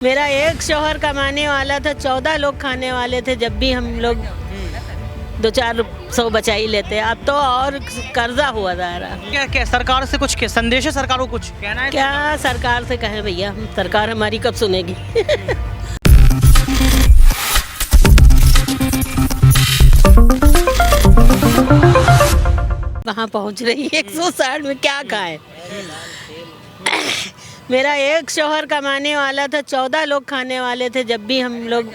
मेरा एक शौहर कमाने वाला था, 14 लोग खाने वाले थे। जब भी हम लोग 2-400 बचा ही लेते, अब तो और कर्जा हुआ जा रहा। क्या क्या सरकार से कुछ संदेश है, सरकार को कुछ कहना है? क्या सरकार से कहें भैया, सरकार हमारी कब सुनेगी। कहाँ पहुँच रही है 160 में, क्या खाए। मेरा एक शौहर कमाने वाला था, 14 लोग खाने वाले थे। जब भी हम लोग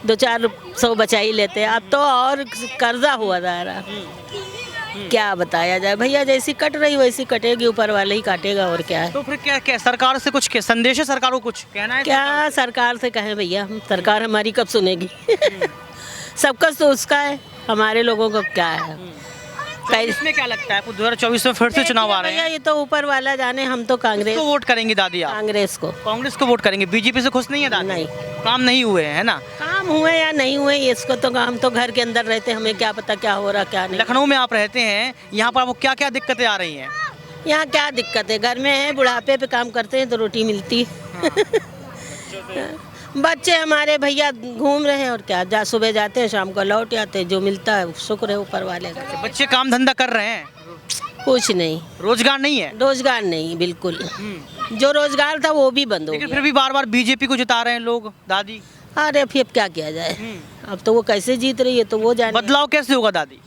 2-400 बचा ही लेते, अब तो और कर्जा हुआ जा रहा। क्या बताया जाए भैया, जैसी कट रही वैसी कटेगी, ऊपर वाले ही काटेगा, और क्या है। तो फिर क्या क्या सरकार से कुछ संदेश है, सरकार को कुछ कहना है? क्या सरकार से कहें भैया, सरकार हमारी कब सुनेगी। सबका तो उसका है, हमारे लोगों को क्या है। इसमें क्या लगता है, 2024 में फिर से चुनाव आ रहे हैं? ये तो ऊपर वाला जाने, हम तो कांग्रेस को वोट करेंगे दादी आप? कांग्रेस को वोट करेंगे। बीजेपी से खुश नहीं है दादी? नहीं, काम नहीं हुए है ना? काम हुए या नहीं हुए इसको तो, हम तो घर के अंदर रहते, हमें क्या पता क्या हो रहा क्या नहीं। लखनऊ में आप रहते हैं, यहाँ पर आपको क्या क्या दिक्कतें आ रही हैं? यहाँ क्या दिक्कत है, घर में है, बुढ़ापे पे काम करते हैं तो रोटी मिलती है। बच्चे हमारे भैया घूम रहे हैं, और क्या, सुबह जाते हैं शाम को लौट आते हैं, जो मिलता है शुक्र है ऊपर वाले का। बच्चे काम धंधा कर रहे हैं? कुछ नहीं, रोजगार नहीं है? रोजगार नहीं, बिल्कुल। जो रोजगार था वो भी बंद हो गया। लेकिन फिर भी बार बार बीजेपी को जिता रहे हैं लोग दादी। अरे फिर अब क्या किया जाए, अब तो वो कैसे जीत रही है तो वो जाने। बदलाव कैसे होगा दादी?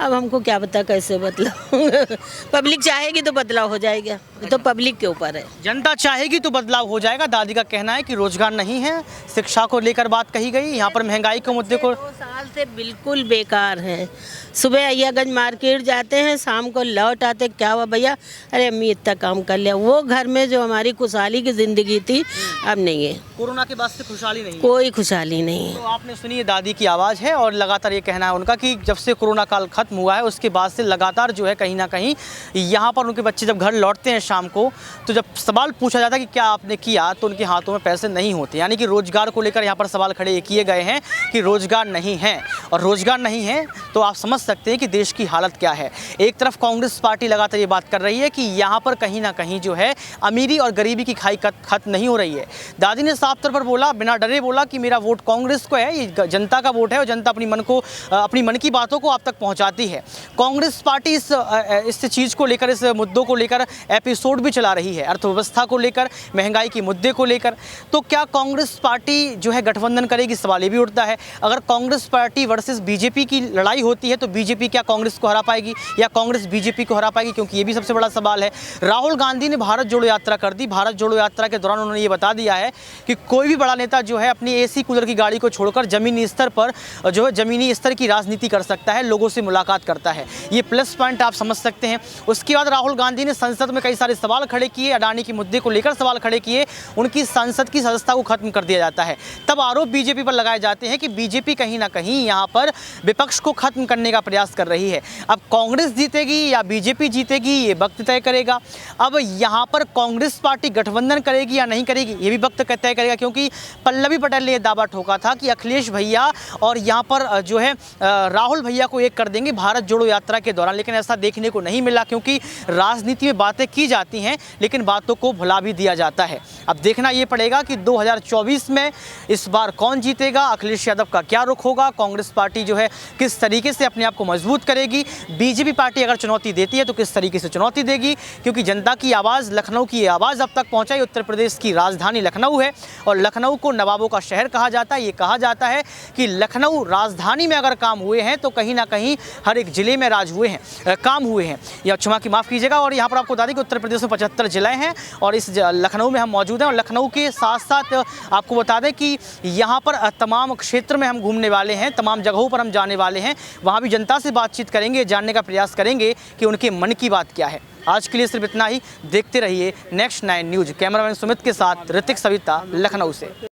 अब हमको क्या पता कैसे बदलाव। पब्लिक चाहेगी तो बदलाव हो जाएगा, तो पब्लिक के ऊपर है। जनता चाहेगी तो बदलाव हो जाएगा। दादी का कहना है कि रोजगार नहीं है, शिक्षा को लेकर बात कही गई, यहाँ पर महंगाई के मुद्दे को 2 साल से बिल्कुल बेकार है। सुबह अय्यागंज मार्केट जाते हैं, शाम को लौट आते, क्या हुआ भैया, अरे अम्मी इतना काम कर लिया। वो घर में जो हमारी खुशहाली की जिंदगी थी, अब नहीं है। कोरोना के बाद से खुशहाली नहीं है? कोई खुशहाली नहीं है। तो आपने सुनी है दादी की आवाज़ है, और लगातार ये कहना है उनका कि जब से कोरोना काल खत्म हुआ है उसके बाद से लगातार जो है कहीं ना कहीं यहाँ पर उनके बच्चे जब घर लौटते हैं शाम को, तो जब सवाल पूछा जाता है कि क्या आपने किया, तो उनके हाथों में पैसे नहीं होते। यानी कि रोजगार को लेकर यहाँ पर सवाल खड़े किए गए हैं कि रोजगार नहीं है, और रोजगार नहीं है तो आप समझ सकते हैं कि देश की हालत क्या है। एक तरफ कांग्रेस पार्टी लगातार ये बात कर रही है कि यहाँ पर कहीं ना कहीं जो है अमीरी और गरीबी की खाई खत्म नहीं हो रही है। दादी ने साफ तौर पर बोला, बिना डरे बोला कि मेरा वोट कांग्रेस को है, ये जनता का वोट है, और जनता अपनी मन की बातों को आप तक पहुँचाती है। कांग्रेस पार्टी इस चीज़ को लेकर, इस मुद्दों को लेकर एपिसोड भी चला रही है, अर्थव्यवस्था को लेकर, महंगाई के मुद्दे को लेकर। तो क्या कांग्रेस पार्टी जो है गठबंधन करेगी, सवाल ये भी उठता है। अगर कांग्रेस पार्टी वर्सेस बीजेपी की लड़ाई होती है तो बीजेपी क्या कांग्रेस को हरा पाएगी, या कांग्रेस बीजेपी को हरा पाएगी, क्योंकि ये भी सबसे बड़ा सवाल है। राहुल गांधी ने भारत जोड़ो यात्रा कर दी। भारत जोड़ो यात्रा के दौरान उन्होंने ये बता दिया है कि कोई भी बड़ा नेता जो है अपनी एसी कूलर की गाड़ी को छोड़कर ज़मीनी स्तर पर जो है ज़मीनी स्तर की राजनीति कर सकता है, लोगों से मुलाकात करता है। ये प्लस पॉइंट आप समझ सकते हैं। उसके बाद राहुल गांधी ने संसद में कई सारे सवाल खड़े किए, अडानी के मुद्दे को लेकर सवाल खड़े किए, उनकी संसद की सदस्यता को खत्म कर दिया जाता है। तब आरोप बीजेपी पर लगाए जाते हैं कि बीजेपी कहीं ना कहीं यहाँ पर विपक्ष को खत्म करने का प्रयास कर रही है। अब कांग्रेस जीतेगी या बीजेपी जीतेगी, ये वक्त तय करेगा। अब यहाँ पर कांग्रेस पार्टी गठबंधन करेगी या नहीं करेगी, ये भी वक्त तय करेगा, क्योंकि पल्लवी पटेल ने यह दावा ठोका था कि अखिलेश भैया और यहाँ पर जो है राहुल भैया को एक कर देंगे भारत जोड़ो यात्रा के दौरान। लेकिन ऐसा देखने को नहीं मिला, क्योंकि राजनीति में बातें की जाती हैं लेकिन बातों को भुला भी दिया जाता है। अब देखना ये पड़ेगा कि 2024 में इस बार कौन जीतेगा, अखिलेश यादव का क्या रुख होगा, कांग्रेस पार्टी जो है किस तरीके से अपने आप को मजबूत करेगी, बीजेपी पार्टी अगर चुनौती देती है तो किस तरीके से चुनौती देगी। क्योंकि जनता की आवाज़, लखनऊ की आवाज़ अब तक पहुंचाई। उत्तर प्रदेश की राजधानी लखनऊ है, और लखनऊ को नवाबों का शहर कहा जाता है। ये कहा जाता है कि लखनऊ राजधानी में अगर काम हुए हैं तो कहीं ना कहीं हर एक ज़िले में राज हुए हैं, काम हुए हैं। या क्षमा की माफ़ कीजिएगा। और यहाँ पर आपको बता दें कि उत्तर प्रदेश में 75 जिले हैं, और इस लखनऊ में हम मौजूद हैं। और लखनऊ के साथ साथ आपको बता दें कि यहाँ पर तमाम क्षेत्र में हम घूमने वाले हैं, तमाम जगहों पर हम जाने वाले हैं, वहाँ भी जनता से बातचीत करेंगे, जानने का प्रयास करेंगे कि उनके मन की बात क्या है। आज के लिए सिर्फ इतना ही। देखते रहिए नेक्स्ट 9 न्यूज़। कैमरामैन सुमित के साथ ऋतिक सविता, लखनऊ से।